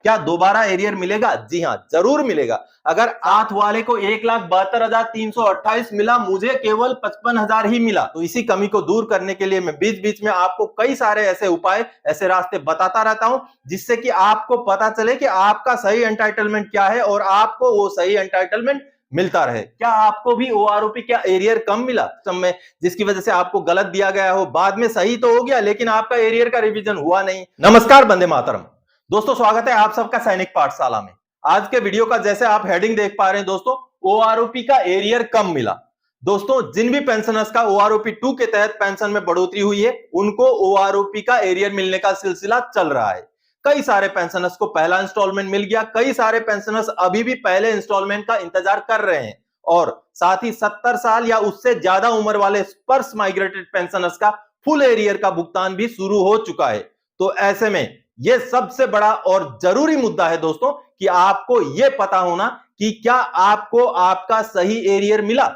क्या दोबारा एरियर मिलेगा? जी हां, जरूर मिलेगा। अगर 8 वाले को 1,72,328 मिला, मुझे केवल 55,000 ही मिला। तो इसी कमी को दूर करने के लिए मैं बीच बीच में आपको कई सारे ऐसे उपाय, ऐसे रास्ते बताता रहता हूं, जिससे कि आपको पता चले कि आपका सही एंटाइटलमेंट क्या है और आपको वो सही एंटाइटलमेंट मिलता रहे। क्या आपको भी ओआरओपी क्या एरियर कम मिला समय, जिसकी वजह से आपको गलत दिया गया हो, बाद में सही तो हो गया लेकिन आपका एरियर का रिवीजन हुआ नहीं? नमस्कार, वंदे मातरम। दोस्तों, स्वागत है आप सबका सैनिक पाठशाला में। आज के वीडियो का जैसे आप हेडिंग देख पा रहे हैं दोस्तों, ओआरओपी का एरियर कम मिला। दोस्तों, जिन भी पेंशनर्स का ओआरओपी 2 के तहत पेंशन में बढ़ोतरी हुई है, उनको ओआरओपी का एरियर मिलने का सिलसिला चल रहा है। कई सारे पेंशनर्स को पहला इंस्टॉलमेंट मिल गया, कई सारे पेंशनर्स अभी भी पहले इंस्टॉलमेंट का इंतजार कर रहे हैं और साथ ही 70 साल या उससे ज्यादा उम्र वाले स्पर्श माइग्रेटेड पेंशनर्स का फुल एरियर का भुगतान भी शुरू हो चुका है। तो ऐसे में यह सबसे बड़ा और जरूरी मुद्दा है दोस्तों कि आपको यह पता होना कि क्या आपको आपका सही एरियर मिला।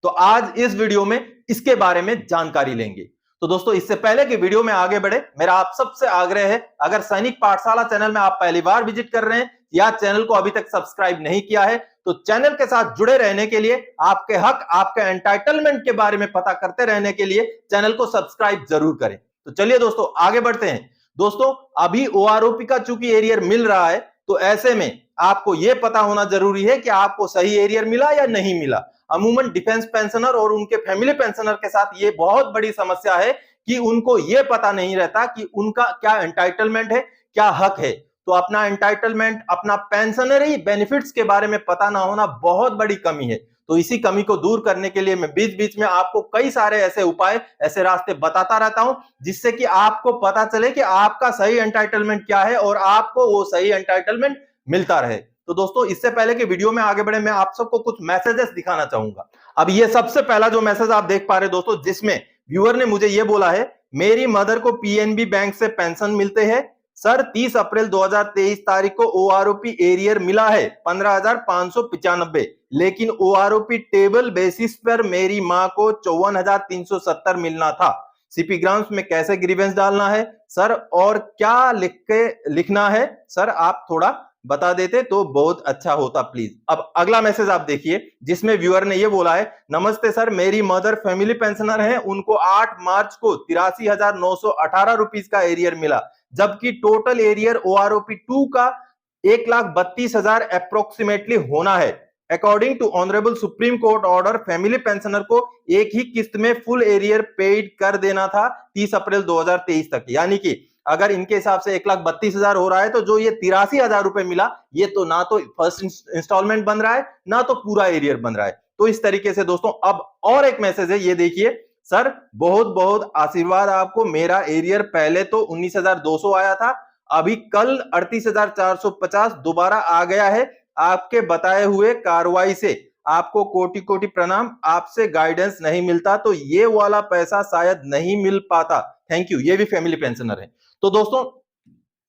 तो आज इस वीडियो में इसके बारे में जानकारी लेंगे। तो दोस्तों, इससे पहले कि वीडियो में आगे बढ़े, मेरा आप सबसे आग्रह है, अगर सैनिक पाठशाला चैनल में आप पहली बार विजिट कर रहे हैं या चैनल को अभी तक सब्सक्राइब नहीं किया है, तो चैनल के साथ जुड़े रहने के लिए, आपके हक, आपके एंटाइटलमेंट के बारे में पता करते रहने के लिए चैनल को सब्सक्राइब जरूर करें। तो चलिए दोस्तों, आगे बढ़ते हैं। दोस्तों, अभी ओआरओपी का चूंकि एरियर मिल रहा है, तो ऐसे में आपको यह पता होना जरूरी है कि आपको सही एरियर मिला या नहीं मिला। अमूमन डिफेंस पेंशनर और उनके फैमिली पेंशनर के साथ यह बहुत बड़ी समस्या है कि उनको यह पता नहीं रहता कि उनका क्या एंटाइटलमेंट है, क्या हक है। तो अपना एंटाइटलमेंट, अपना पेंशनरी बेनिफिट्स के बारे में पता ना होना बहुत बड़ी कमी है। तो इसी कमी को दूर करने के लिए मैं बीच बीच में आपको कई सारे ऐसे उपाय, ऐसे रास्ते बताता रहता हूं, जिससे कि आपको पता चले कि आपका सही एंटाइटलमेंट क्या है और आपको वो सही एंटाइटलमेंट मिलता रहे। तो दोस्तों, इससे पहले कि वीडियो में आगे बढ़े, मैं आप सबको कुछ मैसेजेस दिखाना चाहूंगा। अब ये सबसे पहला जो मैसेज आप देख पा रहे हैं दोस्तों, जिसमें व्यूअर ने मुझे ये बोला है, मेरी मदर को पीएनबी बैंक से पेंशन मिलते हैं सर, 30 अप्रैल 2023 तारीख को ओआरओपी एरियर मिला है 15,595, लेकिन ओआरओपी टेबल बेसिस पर मेरी मां को 54,370 मिलना था। सीपी ग्राम्स में कैसे ग्रीवेंस डालना है सर और क्या लिखना है सर, आप थोड़ा बता देते तो बहुत अच्छा होता प्लीज। अब अगला मैसेज आप देखिए, जिसमें व्यूअर ने यह बोला है, नमस्ते सर, मेरी मदर फैमिली पेंशनर है, उनको 8 मार्च को 83,918 रुपीज का एरियर मिला, जबकि टोटल एरियर ओआरओपी 2 का 1,32,000 अप्रोक्सीमेटली होना है। According to honourable Supreme Court order, family pensioner को एक ही किस्त में फुल एरियर पेड कर देना था 30 अप्रैल 2023 तक। यानी कि अगर इनके हिसाब से 1,32,000 हो रहा है, तो जो ये 83,000 रुपए मिला, ये तो ना तो फर्स्ट इंस्टॉलमेंट बन रहा है, ना तो पूरा एरियर बन रहा है। तो इस तरीके से दोस्तों, अब और एक मैसेज है, ये देखिए, सर बहुत बहुत आशीर्वाद आपको, मेरा एरियर पहले तो 19,200 आया था, अभी कल 38,450 दोबारा आ गया है। आपके बताए हुए कार्रवाई से आपको कोटि कोटि प्रणाम, आपसे गाइडेंस नहीं मिलता तो ये वाला पैसा शायद नहीं मिल पाता, थैंक यू। ये भी फैमिली पेंशनर है। तो दोस्तों,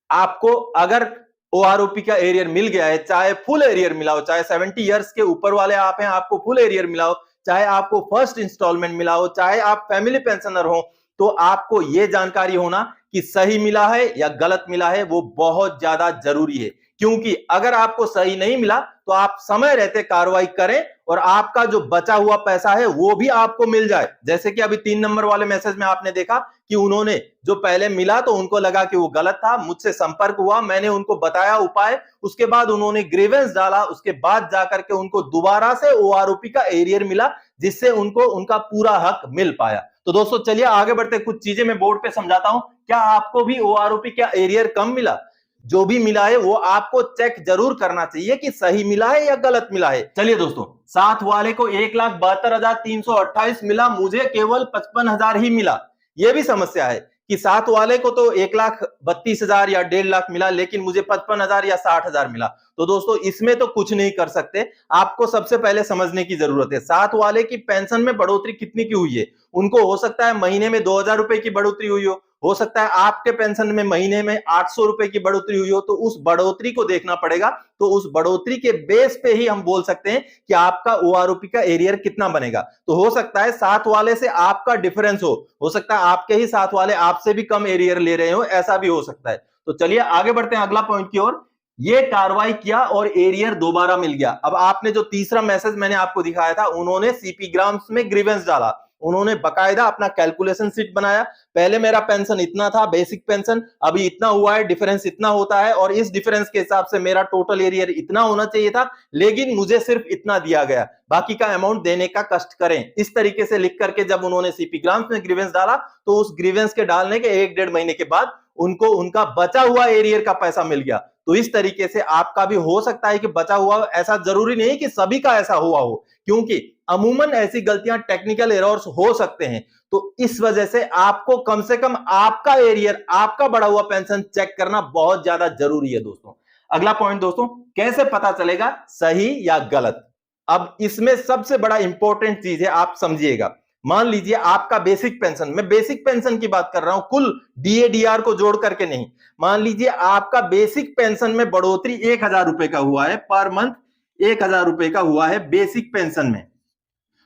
आपको अगर ओआरओपी का एरियर मिल गया है, चाहे फुल एरियर मिला हो, चाहे 70 इयर्स के ऊपर वाले आप हैं, आपको फुल एरियर मिला हो, चाहे आपको फर्स्ट इंस्टॉलमेंट मिला हो, चाहे आप फैमिली पेंशनर हो, तो आपको यह जानकारी होना कि सही मिला है या गलत मिला है, वो बहुत ज्यादा जरूरी है। क्योंकि अगर आपको सही नहीं मिला, तो आप समय रहते कार्रवाई करें और आपका जो बचा हुआ पैसा है वो भी आपको मिल जाए। जैसे कि अभी 3 नंबर वाले मैसेज में आपने देखा कि उन्होंने जो पहले मिला तो उनको लगा कि वो गलत था, मुझसे संपर्क हुआ, मैंने उनको बताया उपाय, उसके बाद उन्होंने ग्रीवेंस डाला, उसके बाद जाकर के उनको दोबारा से ओआरओपी का एरियर मिला, जिससे उनको उनका पूरा हक मिल पाया। तो दोस्तों, चलिए आगे बढ़ते, कुछ चीजें मैं बोर्ड पे समझाता हूं। क्या आपको भी ओआरओपी का एरियर कम मिला? जो भी मिला है वो आपको चेक जरूर करना चाहिए कि सही मिला है या गलत मिला है। चलिए दोस्तों, 7 वाले को 1,72,328 मिला, मुझे केवल 55,000 ही मिला। यह भी समस्या है कि 7 वाले को तो 1,32,000 या 1.5 लाख मिला, लेकिन मुझे 55,000 या 60,000 मिला। तो दोस्तों, इसमें तो कुछ नहीं कर सकते। आपको सबसे पहले समझने की जरूरत है, 7 वाले की पेंशन में बढ़ोतरी कितनी की हुई है। उनको हो सकता है महीने में 2,000 रुपए की बढ़ोतरी हुई हो सकता है आपके पेंशन में महीने में 800 रुपए की बढ़ोतरी हुई हो। तो उस बढ़ोतरी को देखना पड़ेगा। तो उस बढ़ोतरी के बेस पे ही हम बोल सकते हैं कि आपका ओआरओपी का एरियर कितना बनेगा। तो हो सकता है 7 वाले से आपका डिफरेंस हो सकता है आपके ही 7 वाले आपसे भी कम एरियर ले रहे हो, ऐसा भी हो सकता है। तो चलिए आगे बढ़ते हैं अगला पॉइंट की ओर। ये कार्रवाई किया और एरियर दोबारा मिल गया। अब आपने जो तीसरा मैसेज मैंने आपको दिखाया था, उन्होंने सीपी ग्राम्स में ग्रीवेंस डाला, उन्होंने बकायदा अपना कैलकुलेशन शीट बनाया। पहले मेरा पेंशन इतना था, बेसिक पेंशन, अभी इतना हुआ है, डिफरेंस इतना होता है और इस डिफरेंस के हिसाब से मेरा टोटल एरियर इतना होना चाहिए था, लेकिन मुझे सिर्फ इतना दिया गया, बाकी का अमाउंट देने का कष्ट करें। इस तरीके से लिख करके जब उन्होंने सीपी ग्राम्स में ग्रीवेंस डाला, तो उस ग्रीवेंस के डालने के 1-1.5 महीने के बाद उनको उनका बचा हुआ एरियर का पैसा मिल गया। तो इस तरीके से आपका भी हो सकता है कि बचा हुआ, ऐसा जरूरी नहीं कि सभी का ऐसा हुआ हो, क्योंकि अमूमन ऐसी गलतियां, टेक्निकल एरर्स हो सकते हैं। तो इस वजह से आपको कम से कम आपका एरियर, आपका बढ़ा हुआ पेंशन चेक करना बहुत ज्यादा जरूरी है दोस्तों। अगला पॉइंट दोस्तों, कैसे पता चलेगा सही या गलत। अब इसमें सबसे बड़ा इंपॉर्टेंट चीज है, आप समझिएगा। मान लीजिए आपका बेसिक पेंशन, मैं बेसिक पेंशन की बात कर रहा हूं, कुल डीए-डीआर को जोड़ करके नहीं। मान लीजिए आपका बेसिक पेंशन में बढ़ोतरी 1000 रुपए का हुआ है, पर मंथ 1000 रुपए का हुआ है बेसिक पेंशन में।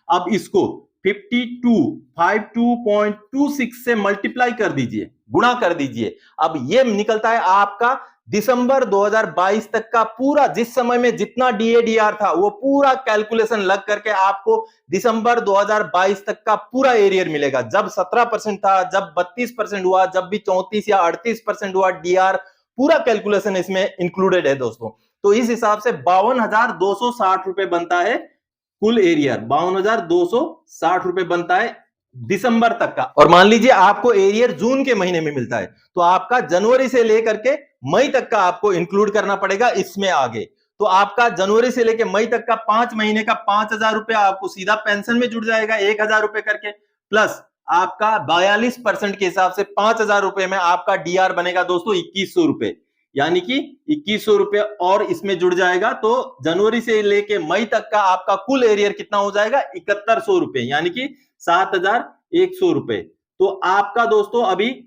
अब इसको 52.26 से मल्टीप्लाई कर दीजिए, गुणा कर दीजिए। अब ये निकलता है आपका दिसंबर 2022 तक का पूरा, जिस समय में जितना डीए-डीआर था वो पूरा कैलकुलेशन लग करके आपको दिसंबर 2022 तक का पूरा एरियर मिलेगा। जब 17% था, जब 32% हुआ, जब भी 34 या 38% हुआ डीआर, पूरा कैलकुलेशन इसमें इंक्लूडेड है दोस्तों। तो इस हिसाब से 52,260 रुपए बनता है कुल एरियर, 52,260 रुपए बनता है दिसंबर तक का। और मान लीजिए आपको एरियर जून के महीने में मिलता है, तो आपका जनवरी से लेकर के मई तक का आपको इंक्लूड करना पड़ेगा इसमें आगे। तो आपका जनवरी से लेकर मई तक का 5 महीने का 5,000 रुपए आपको सीधा पेंशन में जुड़ जाएगा, 1,000 रुपए करके, प्लस आपका 42% के हिसाब से 5,000 रुपए में आपका डीआर बनेगा दोस्तों 2,100 रुपए, यानी कि 2,100 रुपए और इसमें जुड़ जाएगा। तो जनवरी से लेके मई तक का आपका कुल एरियर कितना हो जाएगा, 7,100 रुपए, यानी कि 7,100 रुपए। तो आपका दोस्तों अभी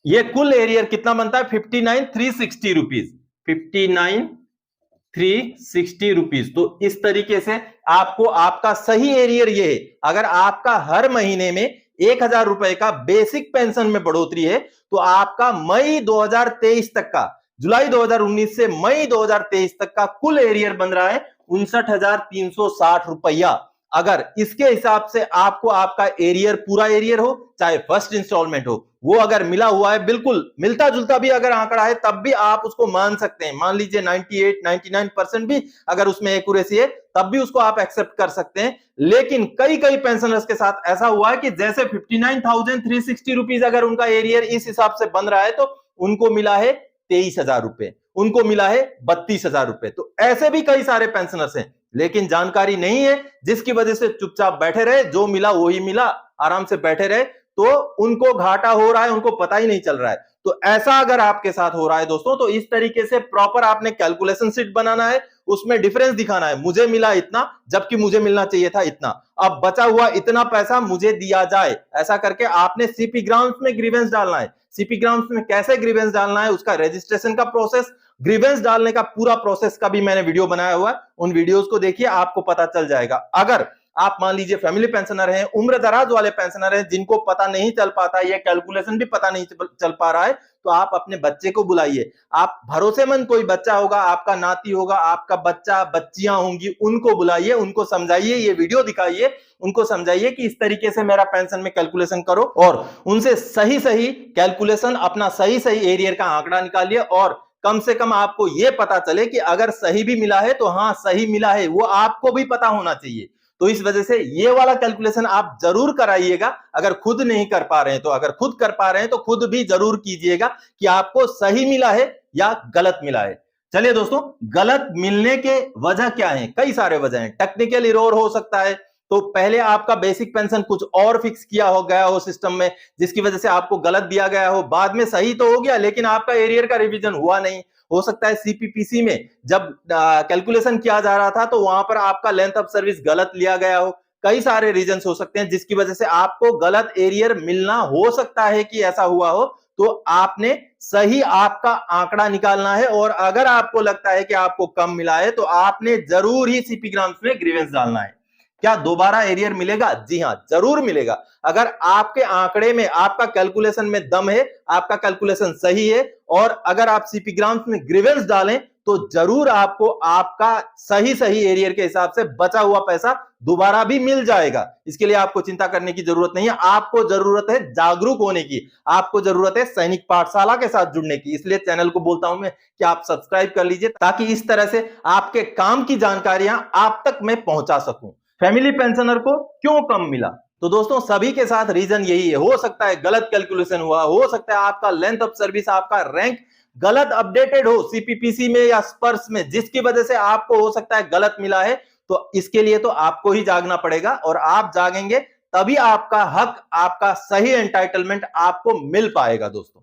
ये कुल एरियर कितना बनता है, 59,360 रुपीज, 59,360 रुपीज। तो इस तरीके से आपको आपका सही एरियर ये है। अगर आपका हर महीने में 1,000 रुपए का बेसिक पेंशन में बढ़ोतरी है, तो आपका मई 2023 तक का, जुलाई 2019 से मई 2023 तक का कुल एरियर बन रहा है 59,360 रुपया। अगर इसके हिसाब से आपको आपका एरियर, पूरा एरियर हो चाहे फर्स्ट इंस्टॉलमेंट हो, वो अगर मिला हुआ है, बिल्कुल मिलता जुलता भी अगर आंकड़ा है, तब भी आप उसको मान सकते हैं। मान लीजिए 98-99% भी अगर उसमें एक्यूरेसी है, तब भी उसको आप एक्सेप्ट कर सकते हैं। लेकिन कई कई पेंशनर्स के साथ ऐसा हुआ है कि जैसे 59,360 रुपीज अगर उनका एरियर इस हिसाब से बन रहा है, तो उनको मिला है 23,000 रुपए, उनको मिला है 32,000 रुपए। तो ऐसे भी कई सारे पेंशनर्स हैं, लेकिन जानकारी नहीं है, जिसकी वजह से चुपचाप बैठे रहे, जो मिला वही मिला, आराम से बैठे रहे, तो उनको घाटा हो रहा है, उनको पता ही नहीं चल रहा है। तो ऐसा अगर आपके साथ हो रहा है दोस्तों, तो इस तरीके से प्रॉपर आपने कैलकुलेशन शीट बनाना है, उसमें डिफरेंस दिखाना है, मुझे मिला इतना जबकि मुझे मिलना चाहिए था इतना, अब बचा हुआ इतना पैसा मुझे दिया जाए, ऐसा करके आपने सीपी ग्राम्स में ग्रीवेंस डालना है। सीपी ग्राम्स में कैसे ग्रीवेंस डालना है, उसका रजिस्ट्रेशन का प्रोसेस, ग्रीवेंस डालने का पूरा प्रोसेस का भी मैंने वीडियो बनाया हुआ है, उन वीडियोस को देखिए, आपको पता चल जाएगा। अगर आप मान लीजिए फैमिली पेंशनर हैं, उम्र दराज वाले पेंशनर हैं, जिनको पता नहीं चल पाता, ये कैलकुलेशन भी पता नहीं चल पा रहा है, तो आप अपने बच्चे को बुलाइए। आप भरोसेमंद कोई बच्चा होगा, आपका नाती होगा, आपका बच्चा, बच्चियां होंगी, उनको बुलाइए, उनको समझाइए, ये वीडियो दिखाइए, उनको समझाइए कि इस तरीके से मेरा पेंशन में कैलकुलेशन करो, और उनसे सही सही कैलकुलेशन, अपना सही सही एरियर का आंकड़ा निकालिए, और कम से कम आपको यह पता चले कि अगर सही भी मिला है तो हाँ सही मिला है, वो आपको भी पता होना चाहिए। तो इस वजह से ये वाला कैलकुलेशन आप जरूर कराइएगा। अगर खुद नहीं कर पा रहे हैं तो, अगर खुद कर पा रहे हैं तो खुद भी जरूर कीजिएगा कि आपको सही मिला है या गलत मिला है। चलिए दोस्तों, गलत मिलने के वजह क्या है, कई सारे वजह हैं। टेक्निकल एरर हो सकता है, तो पहले आपका बेसिक पेंशन कुछ और फिक्स किया हो गया हो सिस्टम में, जिसकी वजह से आपको गलत दिया गया हो, बाद में सही तो हो गया लेकिन आपका एरियर का रिवीजन हुआ नहीं। हो सकता है सीपीपीसी में जब कैलकुलेशन किया जा रहा था तो वहां पर आपका लेंथ ऑफ सर्विस गलत लिया गया हो। कई सारे रीजंस हो सकते हैं जिसकी वजह से आपको गलत एरियर मिलना हो सकता है कि ऐसा हुआ हो। तो आपने सही आपका आंकड़ा निकालना है, और अगर आपको लगता है कि आपको कम मिला है तो आपने जरूर ही सीपी ग्राम्स में ग्रीवेंस डालना है। क्या दोबारा एरियर मिलेगा? जी हां, जरूर मिलेगा। अगर आपके आंकड़े में, आपका कैलकुलेशन में दम है, आपका कैलकुलेशन सही है, और अगर आप सीपी ग्राम्स में ग्रीवेंस डालें तो जरूर आपको आपका सही सही एरियर के हिसाब से बचा हुआ पैसा दोबारा भी मिल जाएगा। इसके लिए आपको चिंता करने की जरूरत नहीं है। आपको जरूरत है जागरूक होने की, आपको जरूरत है सैनिक पाठशाला के साथ जुड़ने की। इसलिए चैनल को बोलता हूं मैं कि आप सब्सक्राइब कर लीजिए, ताकि इस तरह से आपके काम की जानकारियां आप तक मैं पहुंचा सकूं। फैमिली पेंशनर को क्यों कम मिला? तो दोस्तों सभी के साथ रीजन यही है। हो सकता है गलत कैलकुलेशन हुआ, हो सकता है आपका लेंथ ऑफ सर्विस, आपका रैंक गलत अपडेटेड हो सीपीपीसी में या स्पर्श में, जिसकी वजह से आपको हो सकता है गलत मिला है। तो इसके लिए तो आपको ही जागना पड़ेगा, और आप जागेंगे तभी आपका हक, आपका सही एंटाइटलमेंट आपको मिल पाएगा दोस्तों।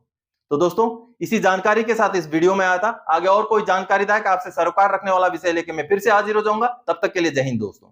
तो दोस्तों इसी जानकारी के साथ इस वीडियो में आया था। आगे और कोई जानकारीदायक आपसे सरोकार रखने वाला विषय लेके मैं फिर से हाजिर हो जाऊंगा। तब तक के लिए जय हिंद दोस्तों।